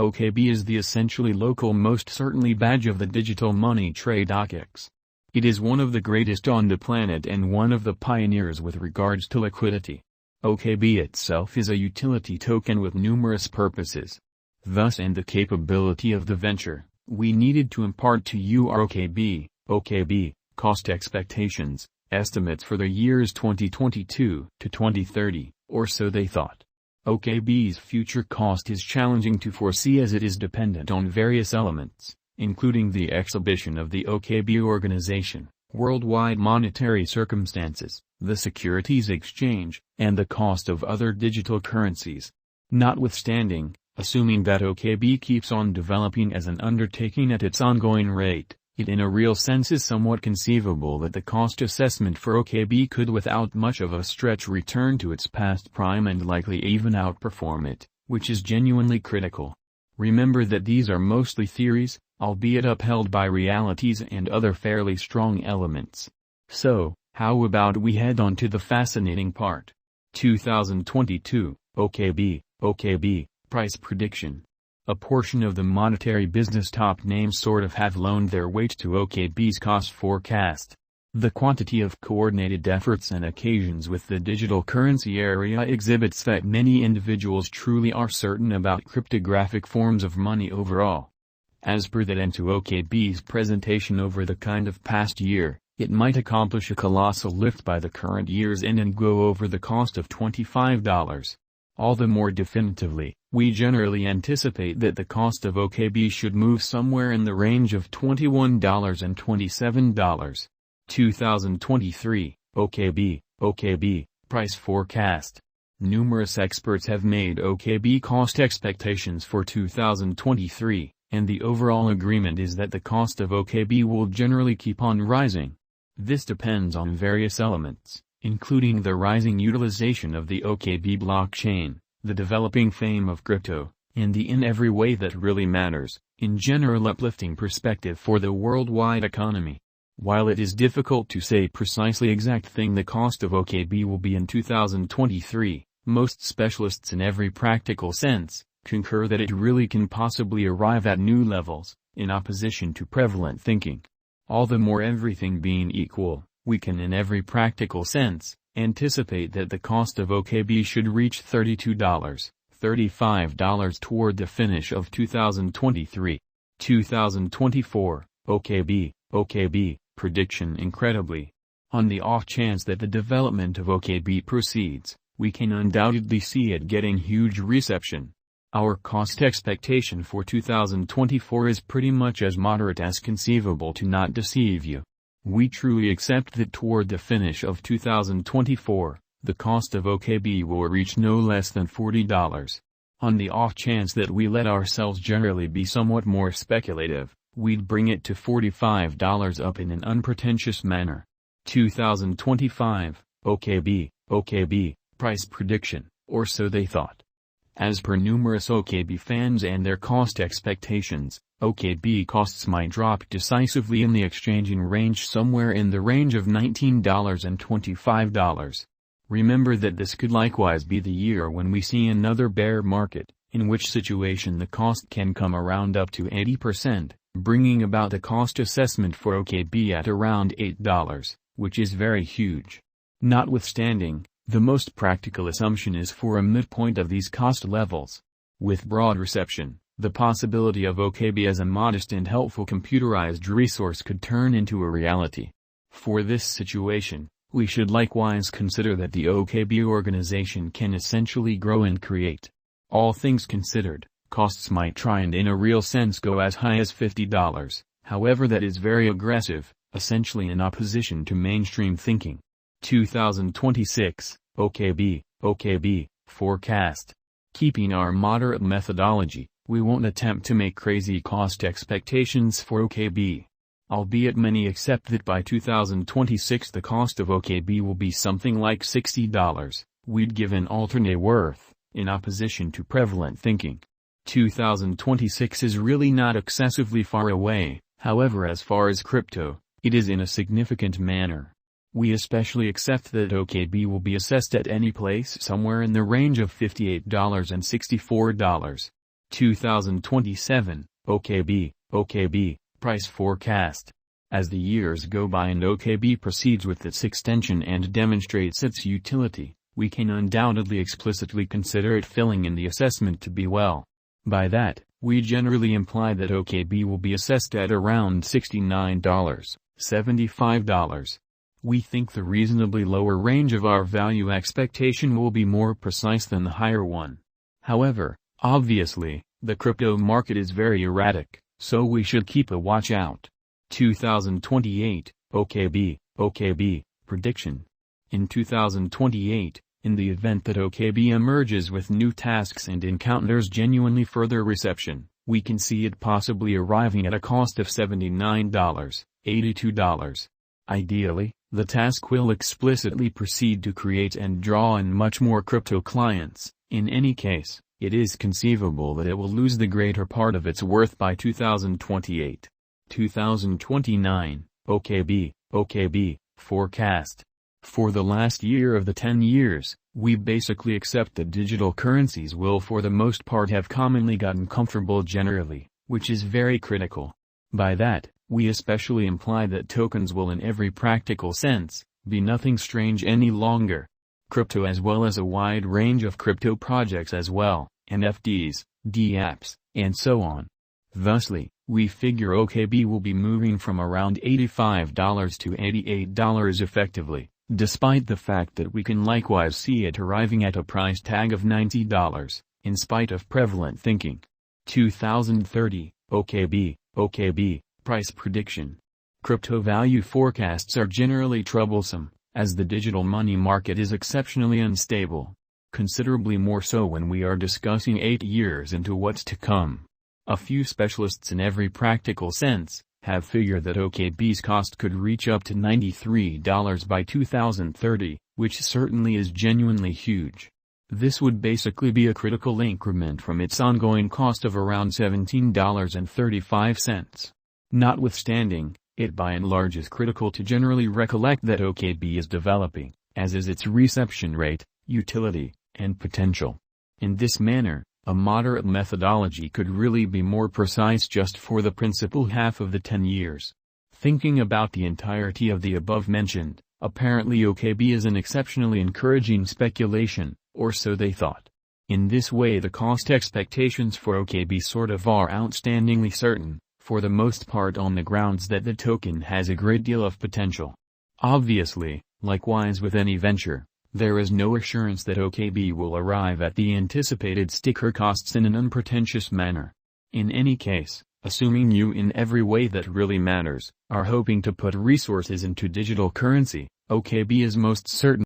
OKB is the essentially local most certainly badge of the digital money trade okex. It is one of the greatest on the planet and one of the pioneers with regards to liquidity. OKB itself is a utility token with numerous purposes. Thus, and the capability of the venture, we needed to impart to you our OKB, cost expectations, estimates for the years 2022 to 2030, or so they thought. OKB's future cost is challenging to foresee as it is dependent on various elements, including the exhibition of the OKB organization, worldwide monetary circumstances, the securities exchange, and the cost of other digital currencies. Notwithstanding, assuming that OKB keeps on developing as an undertaking at its ongoing rate, it in a real sense is somewhat conceivable that the cost assessment for OKB could without much of a stretch return to its past prime and likely even outperform it, which is genuinely critical. Remember that these are mostly theories, albeit upheld by realities and other fairly strong elements. So, how about we head on to the fascinating part? 2022, OKB, price prediction. A portion of the monetary business top names sort of have loaned their weight to OKB's cost forecast. The quantity of coordinated efforts and occasions with the digital currency area exhibits that many individuals truly are certain about cryptographic forms of money overall. As per that and to OKB's presentation over the kind of past year, it might accomplish a colossal lift by the current year's end and go over the cost of $25. All the more definitively, we generally anticipate that the cost of OKB should move somewhere in the range of $21 and $27. 2023, OKB, price forecast. Numerous experts have made OKB cost expectations for 2023. And the overall agreement is that the cost of OKB will generally keep on rising. This depends on various elements, including the rising utilization of the OKB blockchain, the developing fame of crypto, and the in every way that really matters, in general uplifting perspective for the worldwide economy. While it is difficult to say precisely exact thing the cost of OKB will be in 2023, most specialists in every practical sense concur that it really can possibly arrive at new levels, in opposition to prevalent thinking. All the more everything being equal, we can in every practical sense, anticipate that the cost of OKB should reach $32, $35 toward the finish of 2023. 2024, OKB, prediction incredibly. On the off chance that the development of OKB proceeds, we can undoubtedly see it getting huge reception. Our cost expectation for 2024 is pretty much as moderate as conceivable to not deceive you. We truly accept that toward the finish of 2024, the cost of OKB will reach no less than $40. On the off chance that we let ourselves generally be somewhat more speculative, we'd bring it to $45 up in an unpretentious manner. 2025, OKB, price prediction, or so they thought. As per numerous OKB fans and their cost expectations, OKB costs might drop decisively in the exchanging range somewhere in the range of $19 and $25. Remember that this could likewise be the year when we see another bear market, in which situation the cost can come around up to 80%, bringing about the cost assessment for OKB at around $8, which is very huge. Notwithstanding, the most practical assumption is for a midpoint of these cost levels. With broad reception, the possibility of OKB as a modest and helpful computerized resource could turn into a reality. For this situation, we should likewise consider that the OKB organization can essentially grow and create. All things considered, costs might try and in a real sense go as high as $50, however that is very aggressive, essentially in opposition to mainstream thinking. 2026, OKB, forecast. Keeping our moderate methodology, we won't attempt to make crazy cost expectations for OKB. Albeit many accept that by 2026 the cost of OKB will be something like $60, we'd give an alternate worth, in opposition to prevalent thinking. 2026 is really not excessively far away, however as far as crypto, it is in a significant manner. We especially accept that OKB will be assessed at any place somewhere in the range of $58 and $64. 2027, OKB, price forecast. As the years go by and OKB proceeds with its extension and demonstrates its utility, we can undoubtedly explicitly consider it filling in the assessment to be well. By that, we generally imply that OKB will be assessed at around $69, $75. We think the reasonably lower range of our value expectation will be more precise than the higher one. However, obviously, the crypto market is very erratic, so we should keep a watch out. 2028, OKB, prediction. In 2028, in the event that OKB emerges with new tasks and encounters genuinely further reception, we can see it possibly arriving at a cost of $79, $82. Ideally, the task will explicitly proceed to create and draw in much more crypto clients. In any case, it is conceivable that it will lose the greater part of its worth by 2028. 2029, OKB, forecast. For the last year of the 10 years, we basically accept that digital currencies will for the most part have commonly gotten comfortable generally, which is very critical. By that, we especially imply that tokens will in every practical sense, be nothing strange any longer. Crypto as well as a wide range of crypto projects as well, NFTs, dApps, and so on. Thusly, we figure OKB will be moving from around $85 to $88 effectively, despite the fact that we can likewise see it arriving at a price tag of $90, in spite of prevalent thinking. 2030, OKB, price prediction. Crypto value forecasts are generally troublesome, as the digital money market is exceptionally unstable. Considerably more so when we are discussing 8 years into what's to come. A few specialists in every practical sense have figured that OKB's cost could reach up to $93 by 2030, which certainly is genuinely huge. This would basically be a critical increment from its ongoing cost of around $17.35. Notwithstanding, it by and large is critical to generally recollect that OKB is developing, as is its reception rate, utility, and potential. In this manner, a moderate methodology could really be more precise just for the principal half of the 10 years. Thinking about the entirety of the above-mentioned, apparently OKB is an exceptionally encouraging speculation, or so they thought. In this way the cost expectations for OKB sort of are outstandingly certain, for the most part on the grounds that the token has a great deal of potential. Obviously, likewise with any venture, there is no assurance that OKB will arrive at the anticipated sticker costs in an unpretentious manner. In any case, assuming you in every way that really matters, are hoping to put resources into digital currency, OKB is most certain